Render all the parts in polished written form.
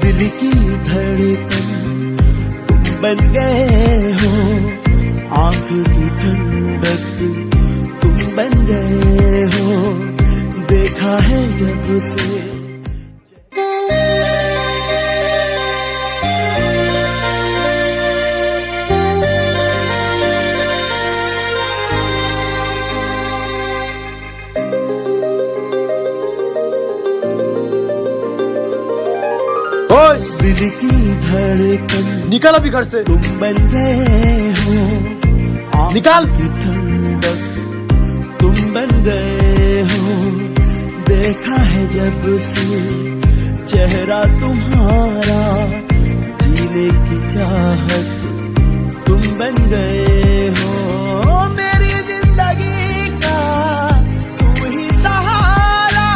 दिल की धड़कन तुम बन गए हो, आँख की ठंडक तुम बन गए हो, देखा है जब से। दिल की धड़कन निकल अभी घर से, तुम बन गए हो, निकाल की ठंडक तुम बन गए हो, देखा है जब से चेहरा तुम्हारा, जीने की चाहत तुम बन गए हो, मेरी जिंदगी का तुम ही सहारा,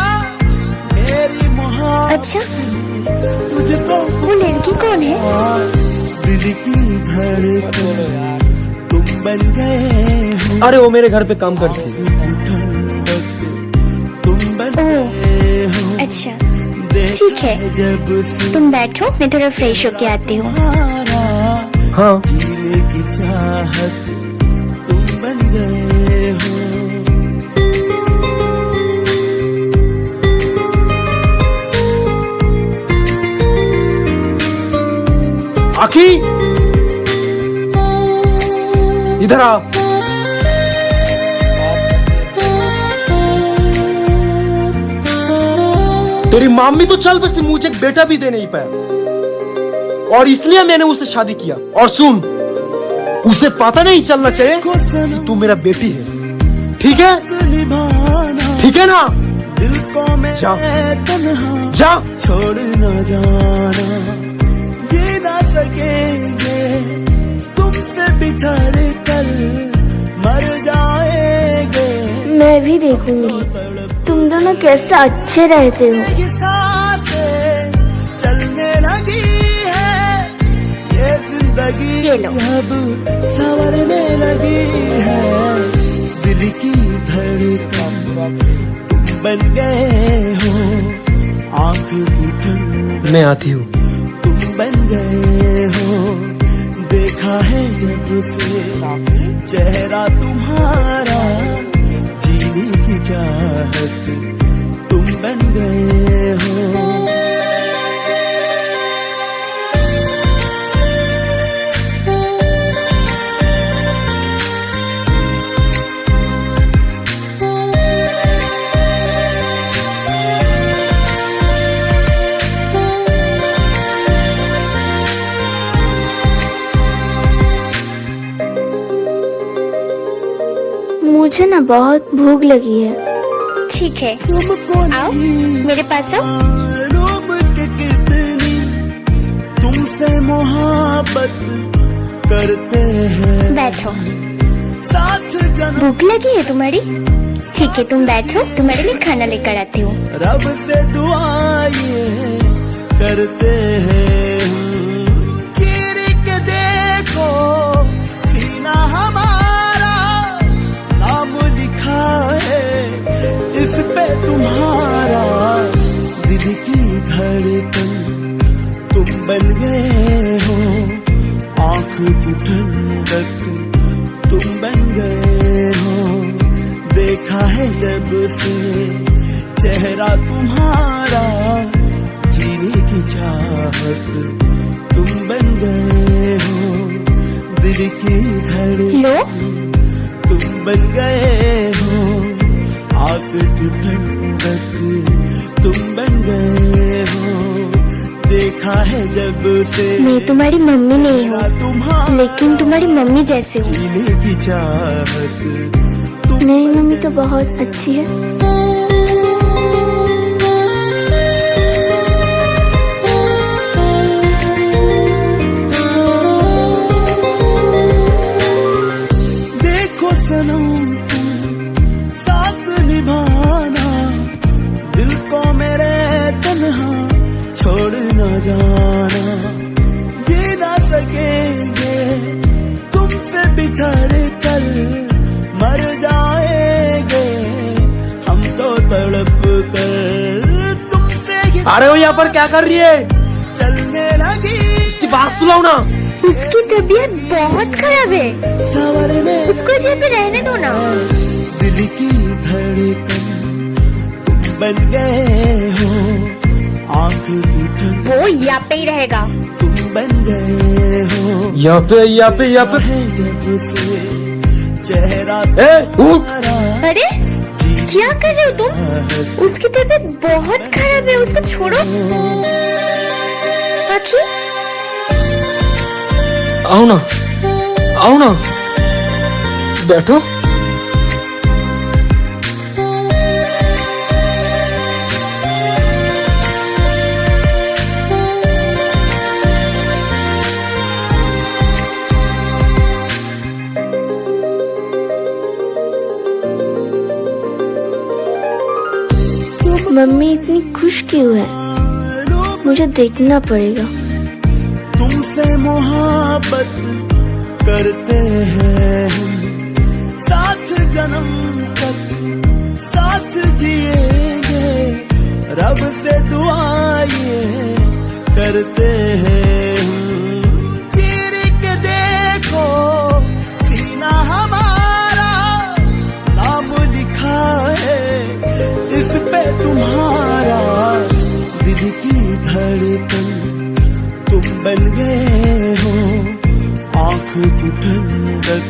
मेरी मोहब्बत। अच्छा, तुझको वो लड़की कौन है? दिल की धड़कन तुम बन गए हो, अरे वो मेरे घर पे काम करती है। ठंडक तुम बन गए हो, अच्छा ठीक है। जब से तुम बैठो, मैं थोड़ा फ्रेश होके आती हूँ। तुम्हारा हाँ जीने की चाहत तुम बन गए हो। आखी इधर आ। तेरी मामी तो चल बस मुझे एक बेटा भी दे नहीं पाया, और इसलिए मैंने उससे शादी किया। और सुन, उसे पता नहीं चलना चाहिए कि तू मेरा बेटी है, ठीक है? ठीक है ना? दिल को मैं जा तन्हा जा। छोड़ न जाना, जी ना सकेंगे तुमसे बिछड़ कर, मर जाएंगे। मैं भी देखूंगी तुम दोनों कैसे अच्छे रहते हो। ये सांसें चलने लगी है, ये जिंदगी ये लो। अब संवरने लगी है, दिल की धड़कन तुम बन गए हो, आँख की ठंडक मैं आती हूँ। तुम बन गए हो, देखा है जब से चेहरा तुम्हारा, जीने की चाहत तुम बन गए हो। मुझे ना बहुत भूख लगी है। ठीक है, आओ मेरे पास आओ। रूप के कितनी तुमसे मोहब्बत करते हैं, बैठो। साथ जन्म भूख लगी है तुम्हारी? ठीक है, तुम बैठो, तुम्हारे लिए खाना लेकर आती हूँ। रब से दुआएं करते हैं, चीर के देखो सीना हमारा, नाम लिखा है इस पे तुम्हारा, दिल की धड़कन तुम बन गए हो, आँख की ठंडक तुम बन गए हो, देखा है जब से चेहरा तुम्हारा, जीने की चाहत तुम बन गए हो, दिल की धड़कन लो, तुम बन गए हो, आँख की ठंडक तुम बन गए हो, देखा है जब से मैं तुम्हारी मम्मी नहीं हूँ, तुम्हारा, लेकिन तुम्हारी मम्मी जैसे हूँ। जीने की चाहत तुम नहीं, मम्मी तो बहुत अच्छी है। देखो सनम तुम साथ निभाना, दिल को मेरे तन्हा छोड़ न जाना, जी ना सकेंगे तुमसे बिछड़ कर, मर जाएंगे हम तो तड़प कर तुमसे। अरे वो यहाँ पर क्या कर रही है? चलने लगी इसकी बात सुनाओ ना। उसकी तबीयत बहुत खराब है, संवरने उसको यहाँ पे रहने दो ना। दिल की धड़कन तुम बन गए हो, आँख की ठंड वो यहाँ पे ही रहेगा। तुम बन गए हो, यहाँ पे जब से चेहरा उठ। तुम्हारा अरे क्या कर रहे हो तुम? उसकी तबीयत बहुत खराब है, उसको छोड़ो। आखिर आओ ना, आओ ना, बैठो। मम्मी इतनी खुश क्यों है? मुझे देखना पड़ेगा। तुमसे मोहब्बत करते हैं हम, साथ जन्म तक साथ जिएंगे, रब से दुआएं करते हैं हम। चीर के देखो सीना हमारा, नाम लिखा है इस पे तुम्हारा। दिल की धड़कन तुम बन गए हो, आँख की ठंडक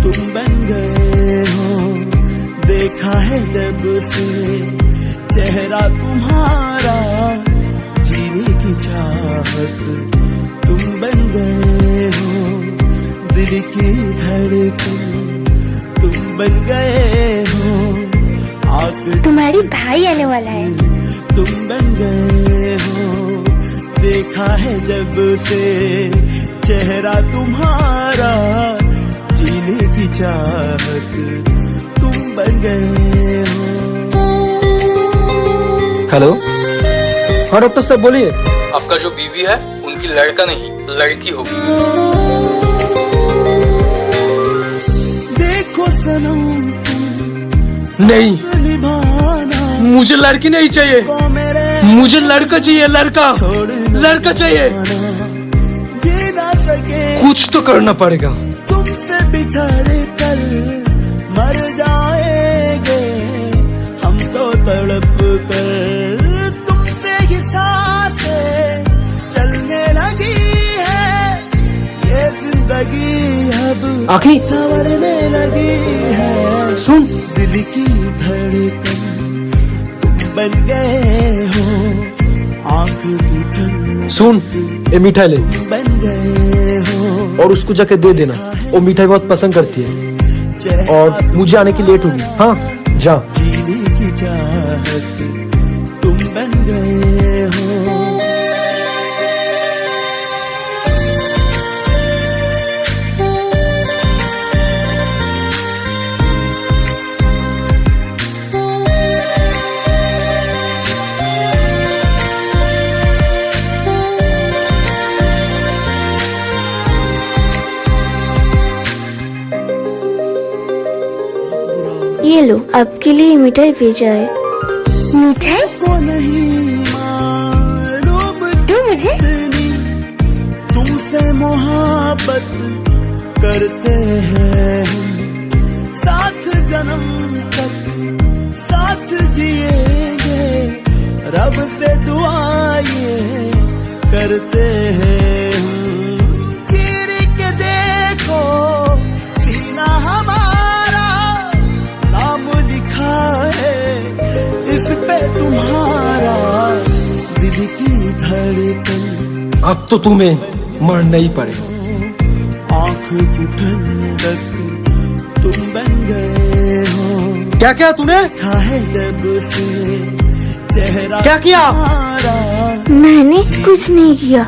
तुम बन गए हो। देखा है जब से चेहरा तुम्हारा, जीने की चाहत तुम बन गए हो। दिल की धड़कन तुम बन गए हो, तुम्हारी भाई आने वाला है। तुम बन गए हो। देखा है जब से चेहरा तुम्हारा, जीने की चाहत तुम बन गए हो। हेलो, हाँ डॉक्टर साहब बोलिए। आपका जो बीवी है उनकी लड़का नहीं लड़की होगी। देखो सनम नहीं, निभाना मुझे लड़की नहीं चाहिए, को मेरे मुझे लड़का चाहिए, लड़का लड़का चाहिए। जी ना सके कुछ तो करना पड़ेगा। तुमसे बिछड़ कर मर जाएंगे हम तो तड़प कर। तुमसे ही सांसें चलने लगी है, ये जिंदगी अब आखिर संवरने लगी है। सुन, दिल की धड़कन तुम बन गए हो, आँख की ठंड सुन, ये मिठाई ले बन गए हो। और उसको जाके दे देना, वो मिठाई बहुत पसंद करती है। और मुझे आने की लेट होगी। हाँ जा। जीने की चाहत तुम बन गए हो। ये लो, आपके लिए मिठाई भेजा है। मिठाई? को नहीं मालूम दो मुझे। तुमसे मोहब्बत करते हैं हम, साथ जन्म तक साथ जिएंगे, रब से दुआएं करते हैं हम। चीर के देखो सीना हमारा, नाम लिखा है इस पे तुम्हारा। दिल की धड़कन अब तो तुम्हें मरना ही पड़ेगा। आँख की ठंडक तुम बन गए हो। क्या क्या तूने देखा है जब से चेहरा क्या किया? तुम्हारा, मैंने कुछ नहीं किया।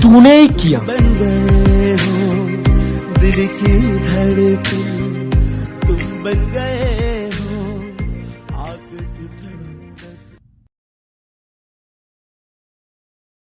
तूने ही किया। बन गए हो। दिल की धड़कन तुम बन गए